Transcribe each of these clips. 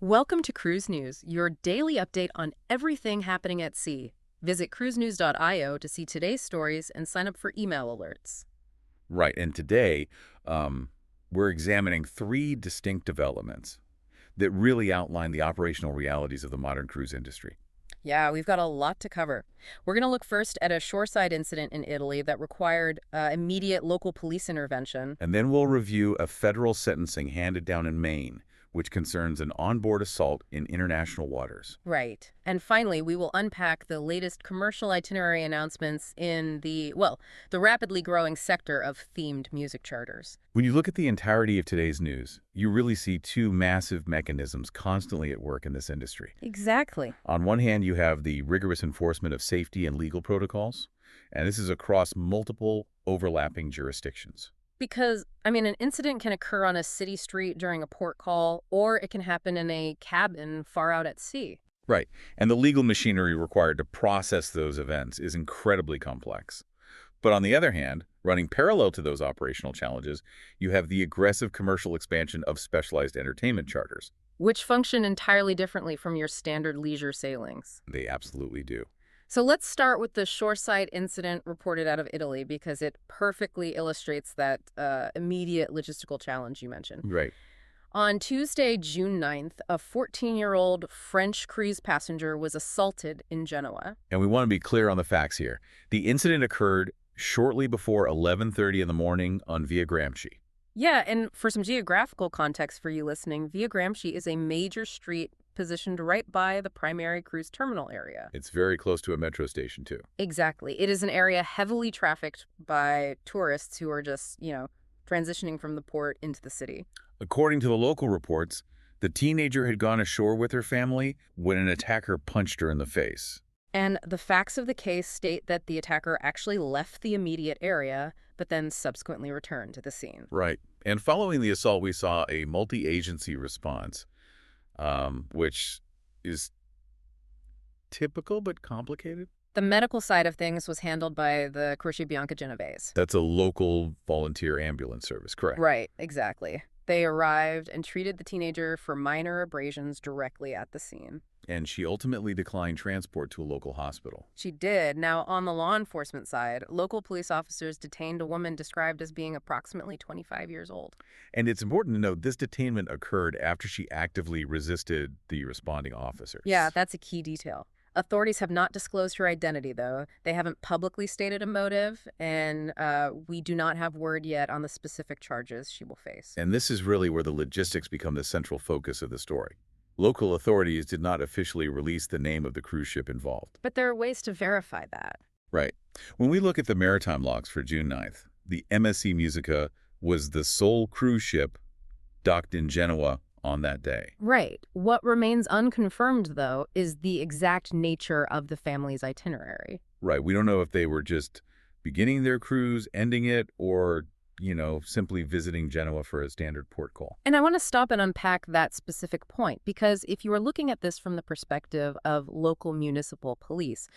Welcome to Cruise News, your daily update on everything happening at sea. Visit cruisenews.io to see today's stories and sign up for email alerts. Right, and today we're examining three distinct developments that really outline the operational realities of the modern cruise industry. Yeah, we've got a lot to cover. We're going to look first at a shoreside incident in Italy that required immediate local police intervention. And then we'll review a federal sentencing handed down in Maine, which concerns an onboard assault in international waters. Right. And finally, we will unpack the latest commercial itinerary announcements in the rapidly growing sector of themed music charters. When you look at the entirety of today's news, you really see two massive mechanisms constantly at work in this industry. Exactly. On one hand, you have the rigorous enforcement of safety and legal protocols, and this is across multiple overlapping jurisdictions. Because, an incident can occur on a city street during a port call, or it can happen in a cabin far out at sea. Right, and the legal machinery required to process those events is incredibly complex. But on the other hand, running parallel to those operational challenges, you have the aggressive commercial expansion of specialized entertainment charters. Which function entirely differently from your standard leisure sailings. They absolutely do. So let's start with the shoreside incident reported out of Italy because it perfectly illustrates that immediate logistical challenge you mentioned. Right. On Tuesday, June 9th, a 14-year-old French cruise passenger was assaulted in Genoa. And we want to be clear on the facts here. The incident occurred shortly before 11:30 in the morning on Via Gramsci. Yeah, and for some geographical context for you listening, Via Gramsci is a major street positioned right by the primary cruise terminal area. It's very close to a metro station, too. Exactly. It is an area heavily trafficked by tourists who are just, transitioning from the port into the city. According to the local reports, the teenager had gone ashore with her family when an attacker punched her in the face. And the facts of the case state that the attacker actually left the immediate area, but then subsequently returned to the scene. Right. And following the assault, we saw a multi-agency response, which is typical but complicated. The medical side of things was handled by the Croce Bianca Genovese. That's a local volunteer ambulance service, correct? Right, exactly. They arrived and treated the teenager for minor abrasions directly at the scene. And she ultimately declined transport to a local hospital. She did. Now, on the law enforcement side, local police officers detained a woman described as being approximately 25 years old. And it's important to note this detainment occurred after she actively resisted the responding officers. Yeah, that's a key detail. Authorities have not disclosed her identity, though. They haven't publicly stated a motive, and we do not have word yet on the specific charges she will face. And this is really where the logistics become the central focus of the story. Local authorities did not officially release the name of the cruise ship involved. But there are ways to verify that. Right. When we look at the Maritime logs for June 9th, the MSC Musica was the sole cruise ship docked in Genoa on that day. Right. What remains unconfirmed, though, is the exact nature of the family's itinerary. Right. We don't know if they were just beginning their cruise, ending it, or simply visiting Genoa for a standard port call. And I want to stop and unpack that specific point, because if you are looking at this from the perspective of local municipal police,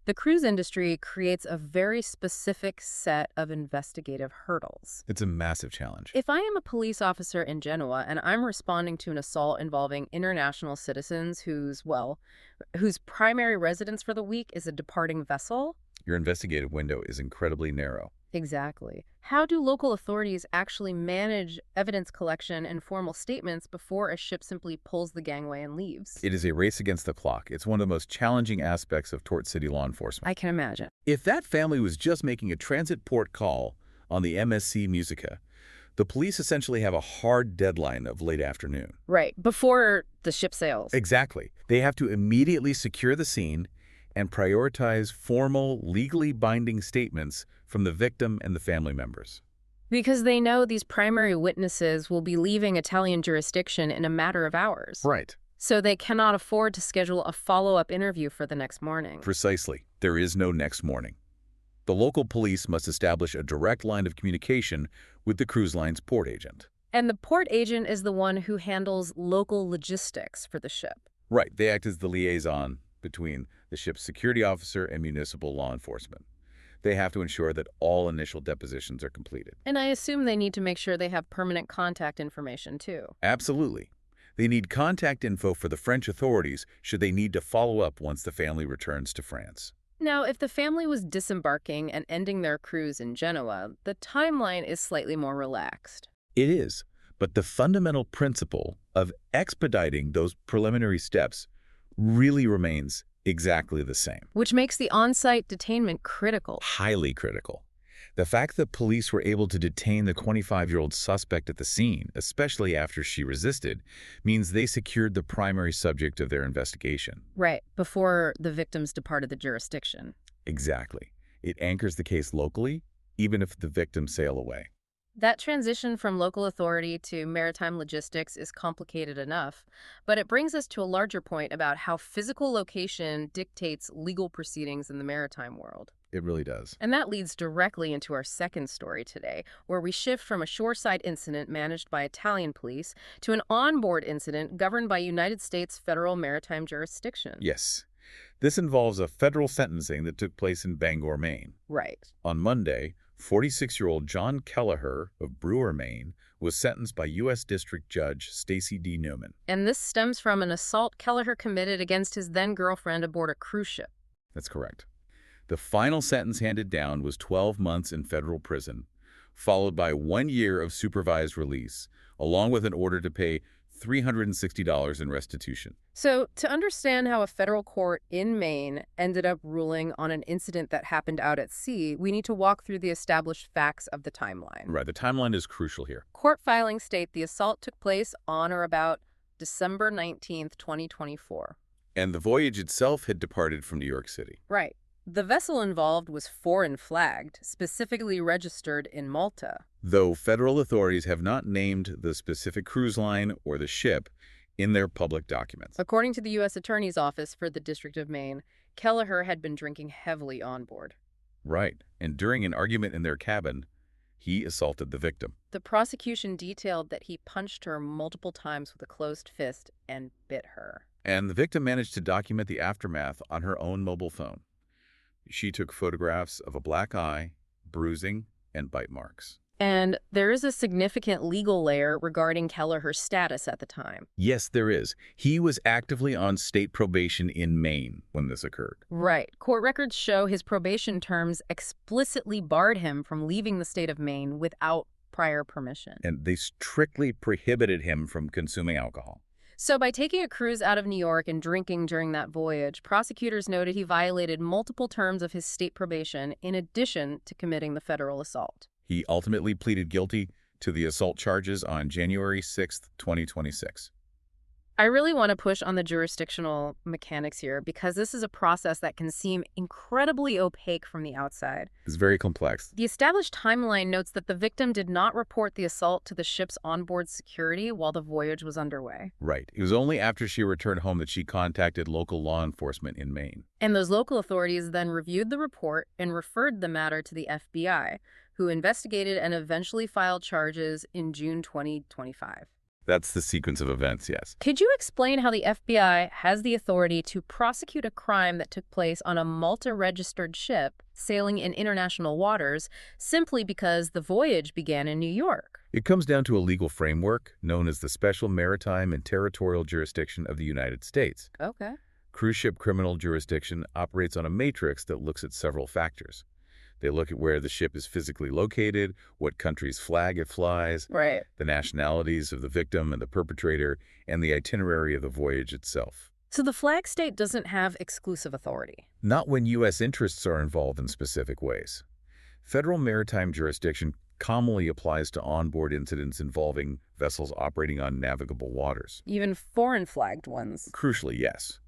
the cruise industry creates a very specific set of investigative hurdles. It's a massive challenge. If I am a police officer in Genoa and I'm responding to an assault involving international citizens whose primary residence for the week is a departing vessel, your investigative window is incredibly narrow. Exactly. How do local authorities actually manage evidence collection and formal statements before a ship simply pulls the gangway and leaves? It is a race against the clock. It's one of the most challenging aspects of tort city law enforcement. I can imagine. If that family was just making a transit port call on the MSC Musica, the police essentially have a hard deadline of late afternoon. Right, before the ship sails. Exactly. They have to immediately secure the scene and prioritize formal, legally binding statements from the victim and the family members. Because they know these primary witnesses will be leaving Italian jurisdiction in a matter of hours. Right. So they cannot afford to schedule a follow-up interview for the next morning. Precisely. There is no next morning. The local police must establish a direct line of communication with the cruise line's port agent. And the port agent is the one who handles local logistics for the ship. Right. They act as the liaison between the ship's security officer and municipal law enforcement. They have to ensure that all initial depositions are completed. And I assume they need to make sure they have permanent contact information, too. Absolutely. They need contact info for the French authorities should they need to follow up once the family returns to France. Now, if the family was disembarking and ending their cruise in Genoa, the timeline is slightly more relaxed. It is, but the fundamental principle of expediting those preliminary steps really remains exactly the same. Which makes the on-site detainment critical. Highly critical. The fact that police were able to detain the 25-year-old suspect at the scene, especially after she resisted, means they secured the primary subject of their investigation. Right, before the victims departed the jurisdiction. Exactly. It anchors the case locally, even if the victims sail away. That transition from local authority to maritime logistics is complicated enough, but it brings us to a larger point about how physical location dictates legal proceedings in the maritime world. It really does. And that leads directly into our second story today, where we shift from a shoreside incident managed by Italian police to an onboard incident governed by United States federal maritime jurisdiction. Yes. This involves a federal sentencing that took place in Bangor, Maine. Right. On Monday, 46-year-old John Kelleher of Brewer, Maine, was sentenced by U.S. District Judge Stacy D. Newman. And this stems from an assault Kelleher committed against his then-girlfriend aboard a cruise ship. That's correct. The final sentence handed down was 12 months in federal prison, followed by 1 year of supervised release, along with an order to pay $360 in restitution. So, to understand how a federal court in Maine ended up ruling on an incident that happened out at sea, we need to walk through the established facts of the timeline. Right, the timeline is crucial here. Court filings state the assault took place on or about December 19th, 2024. And the voyage itself had departed from New York City. Right. The vessel involved was foreign flagged, specifically registered in Malta. Though federal authorities have not named the specific cruise line or the ship in their public documents. According to the U.S. Attorney's Office for the District of Maine, Kelleher had been drinking heavily on board. Right, and during an argument in their cabin, he assaulted the victim. The prosecution detailed that he punched her multiple times with a closed fist and bit her. And the victim managed to document the aftermath on her own mobile phone. She took photographs of a black eye, bruising, and bite marks. And there is a significant legal layer regarding Kelleher's status at the time. Yes, there is. He was actively on state probation in Maine when this occurred. Right. Court records show his probation terms explicitly barred him from leaving the state of Maine without prior permission. And they strictly prohibited him from consuming alcohol. So by taking a cruise out of New York and drinking during that voyage, prosecutors noted he violated multiple terms of his state probation in addition to committing the federal assault. He ultimately pleaded guilty to the assault charges on January 6, 2026. I really want to push on the jurisdictional mechanics here because this is a process that can seem incredibly opaque from the outside. It's very complex. The established timeline notes that the victim did not report the assault to the ship's onboard security while the voyage was underway. Right. It was only after she returned home that she contacted local law enforcement in Maine. And those local authorities then reviewed the report and referred the matter to the FBI, who investigated and eventually filed charges in June 2025. That's the sequence of events, yes. Could you explain how the FBI has the authority to prosecute a crime that took place on a Malta-registered ship sailing in international waters simply because the voyage began in New York? It comes down to a legal framework known as the Special Maritime and Territorial Jurisdiction of the United States. Okay. Cruise ship criminal jurisdiction operates on a matrix that looks at several factors. They look at where the ship is physically located, what country's flag it flies, Right. the nationalities of the victim and the perpetrator, and the itinerary of the voyage itself. So the flag state doesn't have exclusive authority. Not when U.S. interests are involved in specific ways. Federal maritime jurisdiction commonly applies to onboard incidents involving vessels operating on navigable waters. Even foreign flagged ones. Crucially, yes.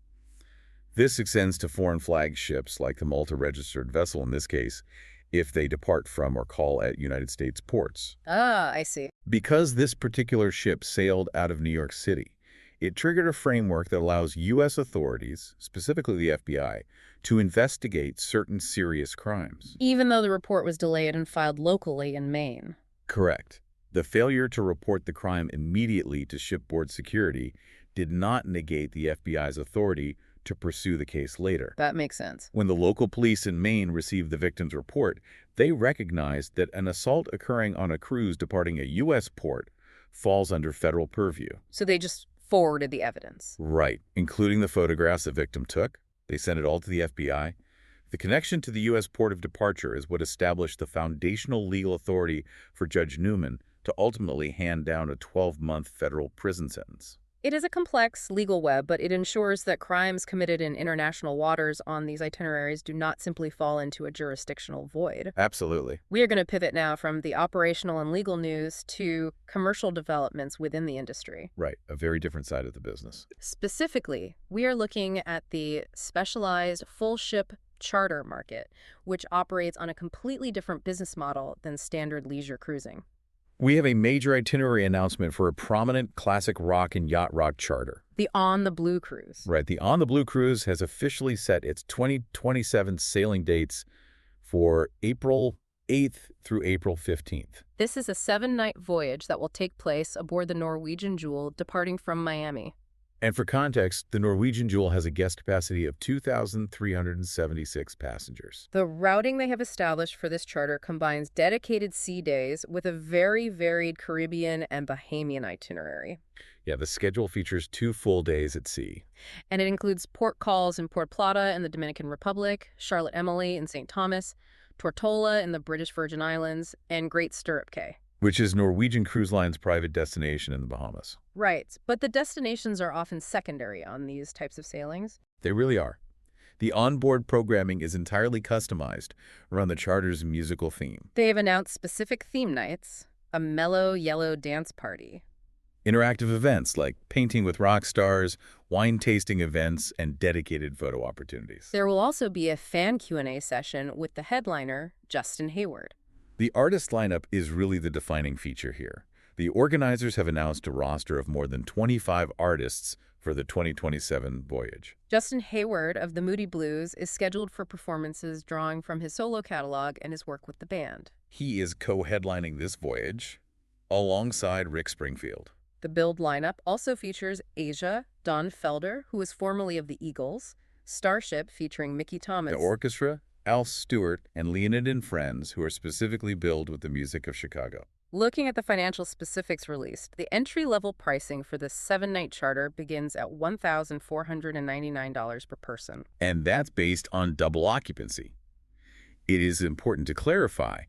This extends to foreign flag ships like the Malta-registered vessel in this case, if they depart from or call at United States ports. Ah, I see. Because this particular ship sailed out of New York City, it triggered a framework that allows U.S. authorities, specifically the FBI, to investigate certain serious crimes. Even though the report was delayed and filed locally in Maine. Correct. The failure to report the crime immediately to shipboard security did not negate the FBI's authority to pursue the case later. That makes sense. When the local police in Maine received the victim's report, they recognized that an assault occurring on a cruise departing a U.S. port falls under federal purview. So they just forwarded the evidence. Right, including the photographs the victim took. They sent it all to the FBI. The connection to the U.S. port of departure is what established the foundational legal authority for Judge Newman to ultimately hand down a 12-month federal prison sentence. It is a complex legal web, but it ensures that crimes committed in international waters on these itineraries do not simply fall into a jurisdictional void. Absolutely. We are going to pivot now from the operational and legal news to commercial developments within the industry. Right, a very different side of the business. Specifically, we are looking at the specialized full-ship charter market, which operates on a completely different business model than standard leisure cruising. We have a major itinerary announcement for a prominent classic rock and yacht-rock charter. The On the Blue cruise. Right, the On the Blue cruise has officially set its 2027 sailing dates for April 8th through April 15th. This is a 7-night voyage that will take place aboard the Norwegian Jewel departing from Miami. And for context, the Norwegian Jewel has a guest capacity of 2,376 passengers. The routing they have established for this charter combines dedicated sea days with a very varied Caribbean and Bahamian itinerary. Yeah, the schedule features 2 full days at sea. And it includes port calls in Port Plata in the Dominican Republic, Charlotte Emily in St. Thomas, Tortola in the British Virgin Islands, and Great Stirrup Cay. Which is Norwegian Cruise Line's private destination in the Bahamas. Right, but the destinations are often secondary on these types of sailings. They really are. The onboard programming is entirely customized around the charter's musical theme. They have announced specific theme nights, a mellow yellow dance party. Interactive events like painting with rock stars, wine tasting events, and dedicated photo opportunities. There will also be a fan Q&A session with the headliner, Justin Hayward. The artist lineup is really the defining feature here. The organizers have announced a roster of more than 25 artists for the 2027 voyage. Justin Hayward of the Moody Blues is scheduled for performances drawing from his solo catalog and his work with the band. He is co-headlining this voyage alongside Rick Springfield. The build lineup also features Asia, Don Felder, who was formerly of the Eagles, Starship featuring Mickey Thomas. The orchestra, Al Stewart, and Leonid and Friends, who are specifically billed with the music of Chicago. Looking at the financial specifics released, the entry-level pricing for this 7-night charter begins at $1,499 per person. And that's based on double occupancy. It is important to clarify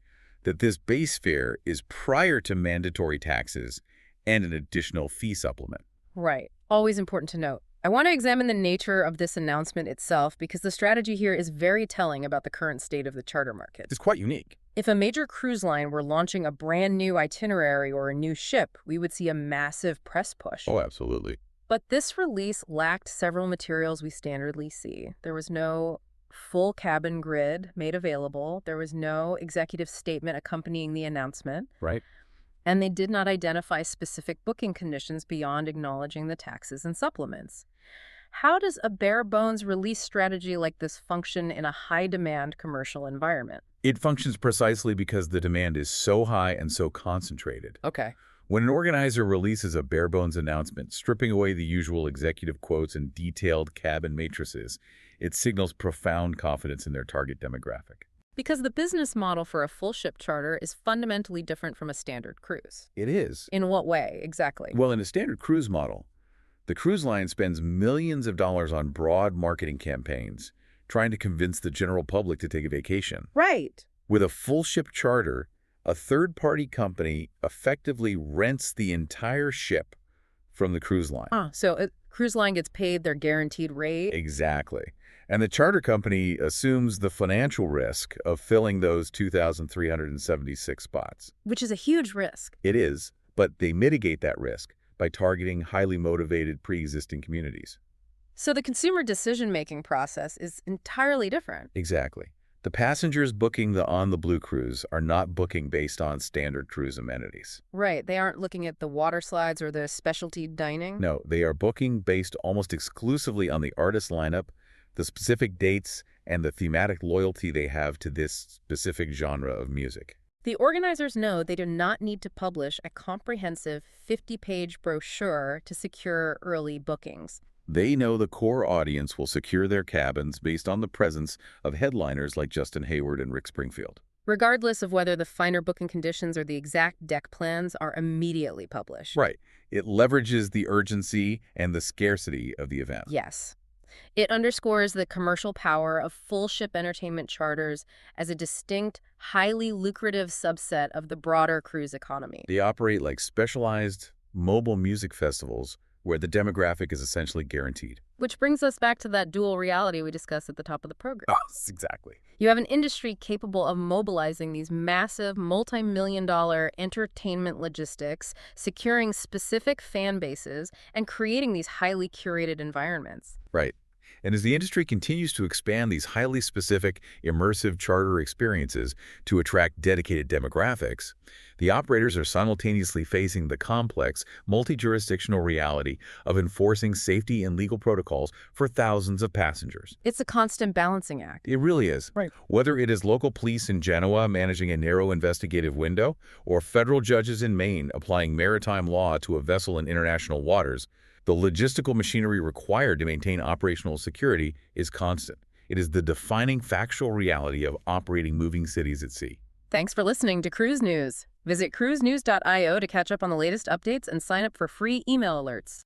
that this base fare is prior to mandatory taxes and an additional fee supplement. Right. Always important to note. I want to examine the nature of this announcement itself because the strategy here is very telling about the current state of the charter market. It's quite unique. If a major cruise line were launching a brand new itinerary or a new ship, we would see a massive press push. Oh, absolutely. But this release lacked several materials we standardly see. There was no full cabin grid made available. There was no executive statement accompanying the announcement. Right. And they did not identify specific booking conditions beyond acknowledging the taxes and supplements. How does a bare-bones release strategy like this function in a high-demand commercial environment? It functions precisely because the demand is so high and so concentrated. Okay. When an organizer releases a bare-bones announcement, stripping away the usual executive quotes and detailed cabin matrices, it signals profound confidence in their target demographic. Because the business model for a full ship charter is fundamentally different from a standard cruise. It is. In what way, exactly? Well, in a standard cruise model, the cruise line spends millions of dollars on broad marketing campaigns, trying to convince the general public to take a vacation. Right. With a full ship charter, a third-party company effectively rents the entire ship from the cruise line. So a cruise line gets paid their guaranteed rate? Exactly. And the charter company assumes the financial risk of filling those 2,376 spots. Which is a huge risk. It is, but they mitigate that risk by targeting highly motivated pre-existing communities. So the consumer decision-making process is entirely different. Exactly. The passengers booking the On the Blue cruise are not booking based on standard cruise amenities. Right. They aren't looking at the water slides or the specialty dining. No, they are booking based almost exclusively on the artist lineup, the specific dates, and the thematic loyalty they have to this specific genre of music. The organizers know they do not need to publish a comprehensive 50-page brochure to secure early bookings. They know the core audience will secure their cabins based on the presence of headliners like Justin Hayward and Rick Springfield. regardless of whether the finer booking conditions or the exact deck plans are immediately published. Right. It leverages the urgency and the scarcity of the event. Yes. It underscores the commercial power of full ship entertainment charters as a distinct, highly lucrative subset of the broader cruise economy. They operate like specialized mobile music festivals where the demographic is essentially guaranteed. Which brings us back to that dual reality we discussed at the top of the program. Exactly. You have an industry capable of mobilizing these massive, multi-million-dollar entertainment logistics, securing specific fan bases, and creating these highly curated environments. Right. And as the industry continues to expand these highly specific, immersive charter experiences to attract dedicated demographics, the operators are simultaneously facing the complex, multi-jurisdictional reality of enforcing safety and legal protocols for thousands of passengers. It's a constant balancing act. It really is. Right. Whether it is local police in Genoa managing a narrow investigative window, or federal judges in Maine applying maritime law to a vessel in international waters, the logistical machinery required to maintain operational security is constant. It is the defining factual reality of operating moving cities at sea. Thanks for listening to Cruise News. Visit cruisenews.io to catch up on the latest updates and sign up for free email alerts.